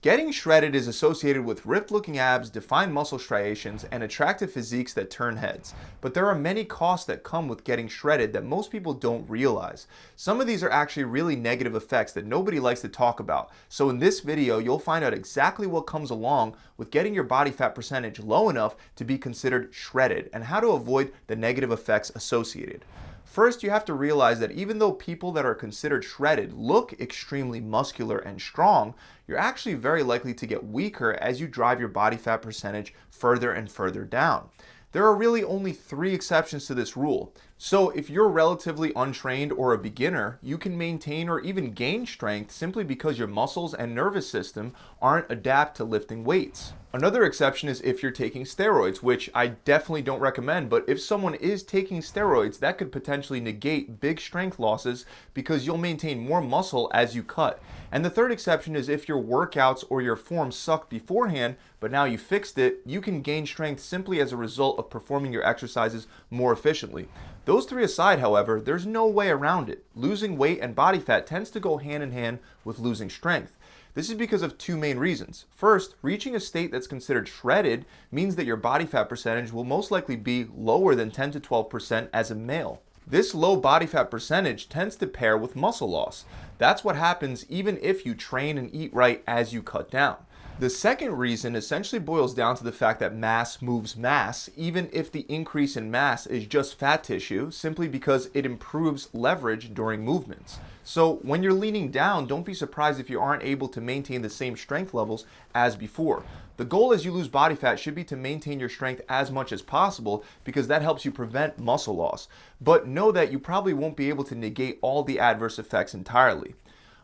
Getting shredded is associated with ripped-looking abs, defined muscle striations, and attractive physiques that turn heads. But there are many costs that come with getting shredded that most people don't realize. Some of these are actually really negative effects that nobody likes to talk about. So in this video, you'll find out exactly what comes along with getting your body fat percentage low enough to be considered shredded and how to avoid the negative effects associated. First, you have to realize that even though people that are considered shredded look extremely muscular and strong, you're actually very likely to get weaker as you drive your body fat percentage further and further down. There are really only 3 exceptions to this rule. So if you're relatively untrained or a beginner, you can maintain or even gain strength simply because your muscles and nervous system aren't adapted to lifting weights. Another exception is if you're taking steroids, which I definitely don't recommend, but if someone is taking steroids, that could potentially negate big strength losses because you'll maintain more muscle as you cut. And the third exception is if your workouts or your form sucked beforehand, but now you fixed it, you can gain strength simply as a result of performing your exercises more efficiently. Those 3 aside, however, there's no way around it. Losing weight and body fat tends to go hand in hand with losing strength. This is because of 2 main reasons. First, reaching a state that's considered shredded means that your body fat percentage will most likely be lower than 10 to 12% as a male. This low body fat percentage tends to pair with muscle loss. That's what happens even if you train and eat right as you cut down. The second reason essentially boils down to the fact that mass moves mass, even if the increase in mass is just fat tissue, simply because it improves leverage during movements. So when you're leaning down, don't be surprised if you aren't able to maintain the same strength levels as before. The goal as you lose body fat should be to maintain your strength as much as possible because that helps you prevent muscle loss. But know that you probably won't be able to negate all the adverse effects entirely.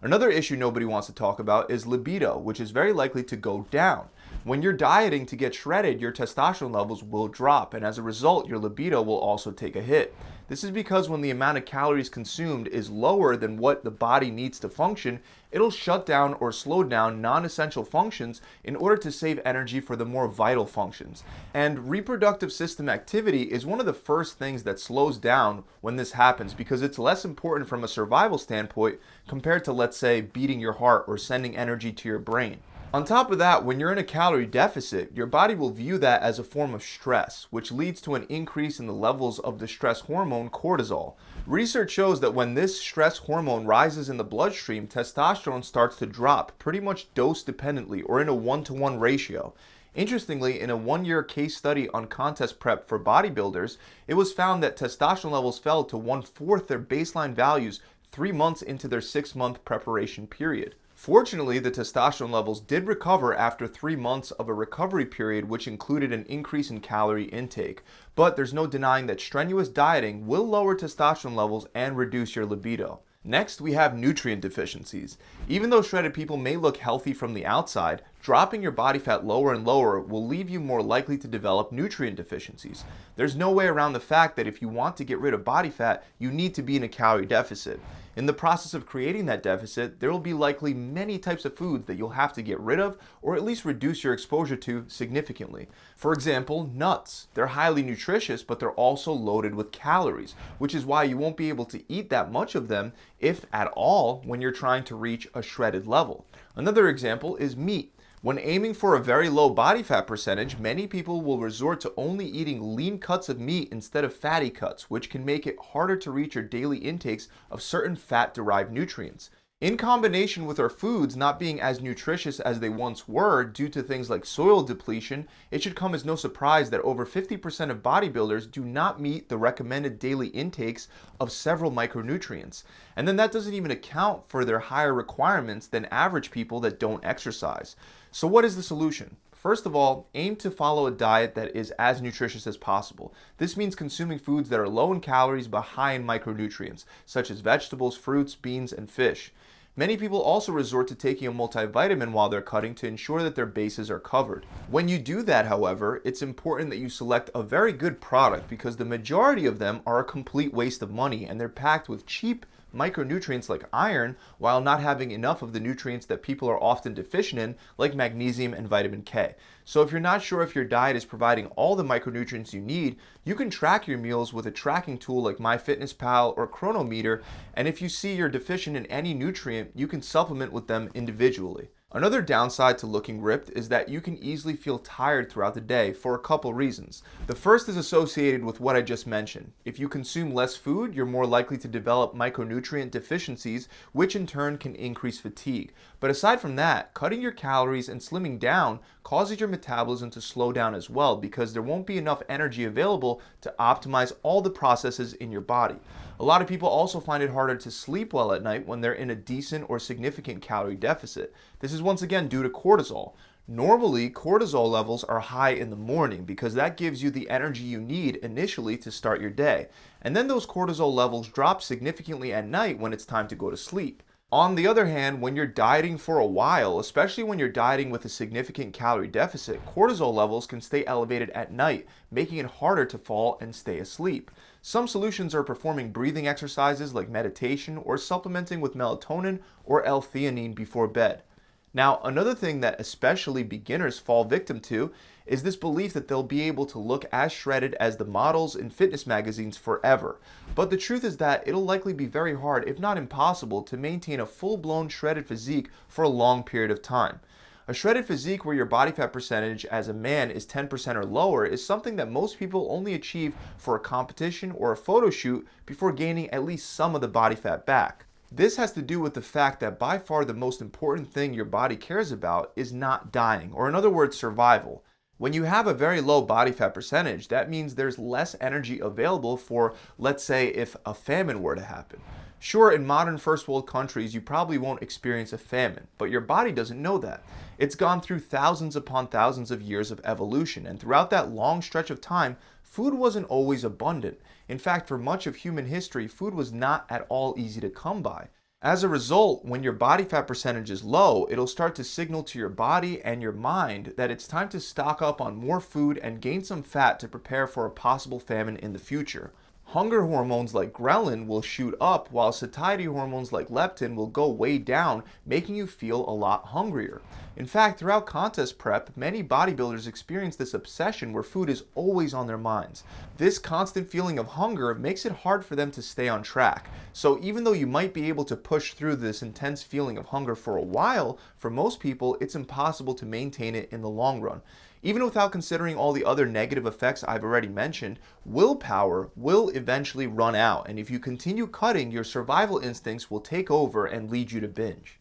Another issue nobody wants to talk about is libido, which is very likely to go down. When you're dieting to get shredded, your testosterone levels will drop, and as a result, your libido will also take a hit. This is because when the amount of calories consumed is lower than what the body needs to function, it'll shut down or slow down non-essential functions in order to save energy for the more vital functions. And reproductive system activity is one of the first things that slows down when this happens because it's less important from a survival standpoint compared to, let's say, beating your heart or sending energy to your brain. On top of that, when you're in a calorie deficit, your body will view that as a form of stress, which leads to an increase in the levels of the stress hormone cortisol. Research shows that when this stress hormone rises in the bloodstream, testosterone starts to drop pretty much dose dependently or in a 1-to-1 ratio. Interestingly, in a 1-year case study on contest prep for bodybuilders, it was found that testosterone levels fell to 1/4 their baseline values 3 months into their 6-month preparation period. Fortunately, the testosterone levels did recover after 3 months of a recovery period, which included an increase in calorie intake. But there's no denying that strenuous dieting will lower testosterone levels and reduce your libido. Next, we have nutrient deficiencies. Even though shredded people may look healthy from the outside, dropping your body fat lower and lower will leave you more likely to develop nutrient deficiencies. There's no way around the fact that if you want to get rid of body fat, you need to be in a calorie deficit. In the process of creating that deficit, there will be likely many types of foods that you'll have to get rid of or at least reduce your exposure to significantly. For example, nuts. They're highly nutritious, but they're also loaded with calories, which is why you won't be able to eat that much of them, if at all, when you're trying to reach a shredded level. Another example is meat. When aiming for a very low body fat percentage, many people will resort to only eating lean cuts of meat instead of fatty cuts, which can make it harder to reach your daily intakes of certain fat-derived nutrients. In combination with our foods not being as nutritious as they once were due to things like soil depletion, it should come as no surprise that over 50% of bodybuilders do not meet the recommended daily intakes of several micronutrients. And then that doesn't even account for their higher requirements than average people that don't exercise. So what is the solution? First of all, aim to follow a diet that is as nutritious as possible. This means consuming foods that are low in calories but high in micronutrients, such as vegetables, fruits, beans, and fish. Many people also resort to taking a multivitamin while they're cutting to ensure that their bases are covered. When you do that, however, it's important that you select a very good product because the majority of them are a complete waste of money and they're packed with cheap micronutrients like iron while not having enough of the nutrients that people are often deficient in, like magnesium and vitamin K. So if you're not sure if your diet is providing all the micronutrients you need, you can track your meals with a tracking tool like MyFitnessPal or Chronometer, and if you see you're deficient in any nutrient, you can supplement with them individually. Another downside to looking ripped is that you can easily feel tired throughout the day for a couple reasons. The first is associated with what I just mentioned. If you consume less food, you're more likely to develop micronutrient deficiencies, which in turn can increase fatigue. But aside from that, cutting your calories and slimming down causes your metabolism to slow down as well, because there won't be enough energy available to optimize all the processes in your body. A lot of people also find it harder to sleep well at night when they're in a decent or significant calorie deficit. This is once again due to cortisol. Normally, cortisol levels are high in the morning because that gives you the energy you need initially to start your day. And then those cortisol levels drop significantly at night when it's time to go to sleep. On the other hand, when you're dieting for a while, especially when you're dieting with a significant calorie deficit, cortisol levels can stay elevated at night, making it harder to fall and stay asleep. Some solutions are performing breathing exercises like meditation or supplementing with melatonin or L-theanine before bed. Now, another thing that especially beginners fall victim to is this belief that they'll be able to look as shredded as the models in fitness magazines forever. But the truth is that it'll likely be very hard, if not impossible, to maintain a full-blown shredded physique for a long period of time. A shredded physique where your body fat percentage as a man is 10% or lower is something that most people only achieve for a competition or a photo shoot before gaining at least some of the body fat back. This has to do with the fact that by far the most important thing your body cares about is not dying, or in other words, survival. When you have a very low body fat percentage, that means there's less energy available for, let's say, if a famine were to happen. Sure, in modern first world countries, you probably won't experience a famine, but your body doesn't know that. It's gone through thousands upon thousands of years of evolution, and throughout that long stretch of time, food wasn't always abundant. In fact, for much of human history, food was not at all easy to come by. As a result, when your body fat percentage is low, it'll start to signal to your body and your mind that it's time to stock up on more food and gain some fat to prepare for a possible famine in the future. Hunger hormones like ghrelin will shoot up, while satiety hormones like leptin will go way down, making you feel a lot hungrier. In fact, throughout contest prep, many bodybuilders experience this obsession where food is always on their minds. This constant feeling of hunger makes it hard for them to stay on track. So even though you might be able to push through this intense feeling of hunger for a while, for most people, it's impossible to maintain it in the long run. Even without considering all the other negative effects I've already mentioned, willpower will eventually run out, and if you continue cutting, your survival instincts will take over and lead you to binge.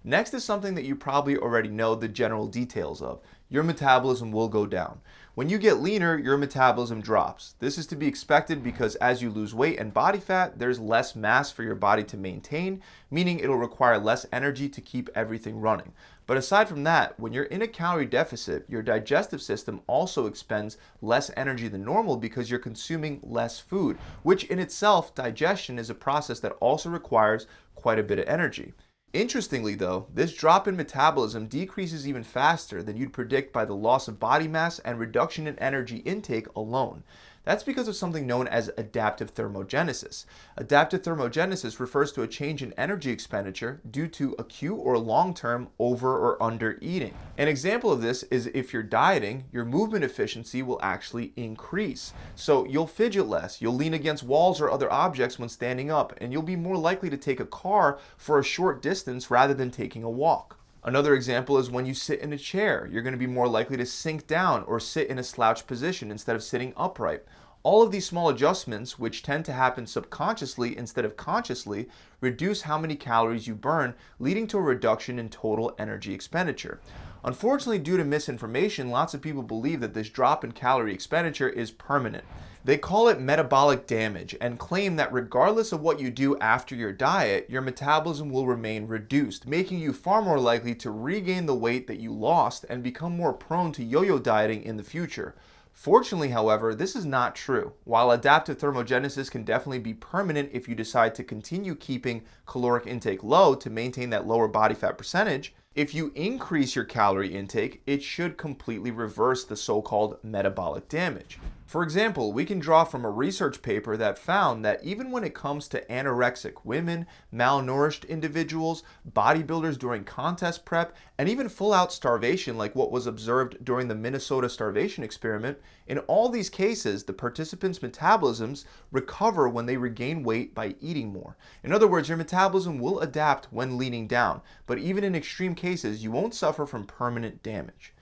Next is something that you probably already know the general details of. Your metabolism will go down. When you get leaner, your metabolism drops. This is to be expected because as you lose weight and body fat, there's less mass for your body to maintain, meaning it'll require less energy to keep everything running. But aside from that, when you're in a calorie deficit, your digestive system also expends less energy than normal because you're consuming less food, which in itself, digestion is a process that also requires quite a bit of energy. Interestingly though, this drop in metabolism decreases even faster than you'd predict by the loss of body mass and reduction in energy intake alone. That's because of something known as adaptive thermogenesis. Adaptive thermogenesis refers to a change in energy expenditure due to acute or long-term over or under eating. An example of this is if you're dieting, your movement efficiency will actually increase. So you'll fidget less, you'll lean against walls or other objects when standing up, and you'll be more likely to take a car for a short distance rather than taking a walk. Another example is when you sit in a chair, you're going to be more likely to sink down or sit in a slouched position instead of sitting upright. All of these small adjustments, which tend to happen subconsciously instead of consciously, reduce how many calories you burn, leading to a reduction in total energy expenditure. Unfortunately, due to misinformation, lots of people believe that this drop in calorie expenditure is permanent. They call it metabolic damage and claim that regardless of what you do after your diet, your metabolism will remain reduced, making you far more likely to regain the weight that you lost and become more prone to yo-yo dieting in the future. Fortunately, however, this is not true. While adaptive thermogenesis can definitely be permanent if you decide to continue keeping caloric intake low to maintain that lower body fat percentage, if you increase your calorie intake, it should completely reverse the so-called metabolic damage. For example, we can draw from a research paper that found that even when it comes to anorexic women, malnourished individuals, bodybuilders during contest prep, and even full-out starvation like what was observed during the Minnesota starvation experiment, in all these cases, the participants' metabolisms recover when they regain weight by eating more. In other words, your metabolism will adapt when leaning down, but even in extreme cases, you won't suffer from permanent damage.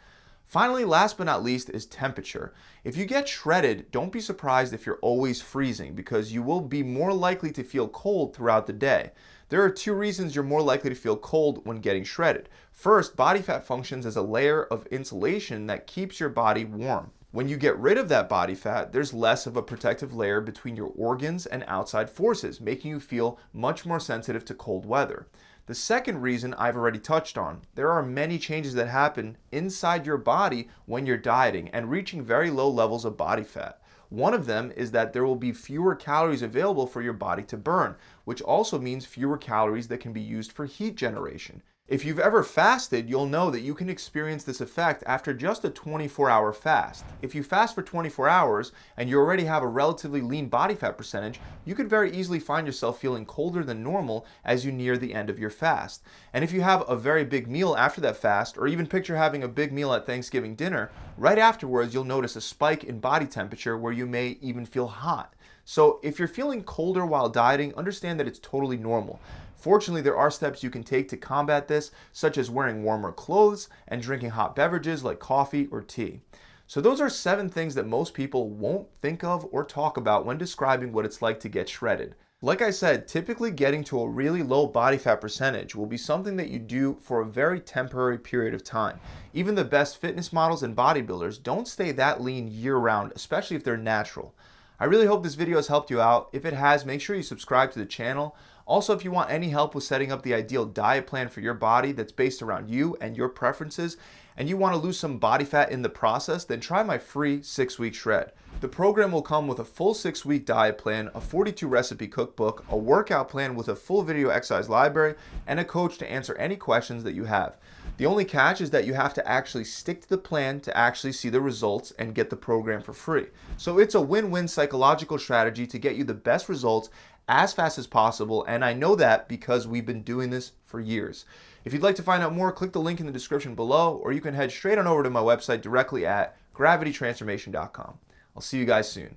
Finally, last but not least, is temperature. If you get shredded, don't be surprised if you're always freezing, because you will be more likely to feel cold throughout the day. There are two reasons you're more likely to feel cold when getting shredded. First, body fat functions as a layer of insulation that keeps your body warm. When you get rid of that body fat, there's less of a protective layer between your organs and outside forces, making you feel much more sensitive to cold weather. The second reason I've already touched on. There are many changes that happen inside your body when you're dieting and reaching very low levels of body fat. One of them is that there will be fewer calories available for your body to burn, which also means fewer calories that can be used for heat generation. If you've ever fasted, you'll know that you can experience this effect after just a 24-hour fast. If you fast for 24 hours and you already have a relatively lean body fat percentage, you could very easily find yourself feeling colder than normal as you near the end of your fast. And if you have a very big meal after that fast, or even picture having a big meal at Thanksgiving dinner, right afterwards you'll notice a spike in body temperature where you may even feel hot. So if you're feeling colder while dieting, understand that it's totally normal. Fortunately, there are steps you can take to combat this, such as wearing warmer clothes and drinking hot beverages like coffee or tea. So those are 7 things that most people won't think of or talk about when describing what it's like to get shredded. Like I said, typically getting to a really low body fat percentage will be something that you do for a very temporary period of time. Even the best fitness models and bodybuilders don't stay that lean year-round, especially if they're natural. I really hope this video has helped you out. If it has, make sure you subscribe to the channel. Also, if you want any help with setting up the ideal diet plan for your body that's based around you and your preferences, and you want to lose some body fat in the process, then try my free 6-week shred. The program will come with a full 6-week diet plan, a 42 recipe cookbook, a workout plan with a full video exercise library, and a coach to answer any questions that you have. The only catch is that you have to actually stick to the plan to actually see the results and get the program for free. So it's a win-win psychological strategy to get you the best results as fast as possible, and I know that because we've been doing this for years. If you'd like to find out more, click the link in the description below, or you can head straight on over to my website directly at gravitytransformation.com. I'll see you guys soon.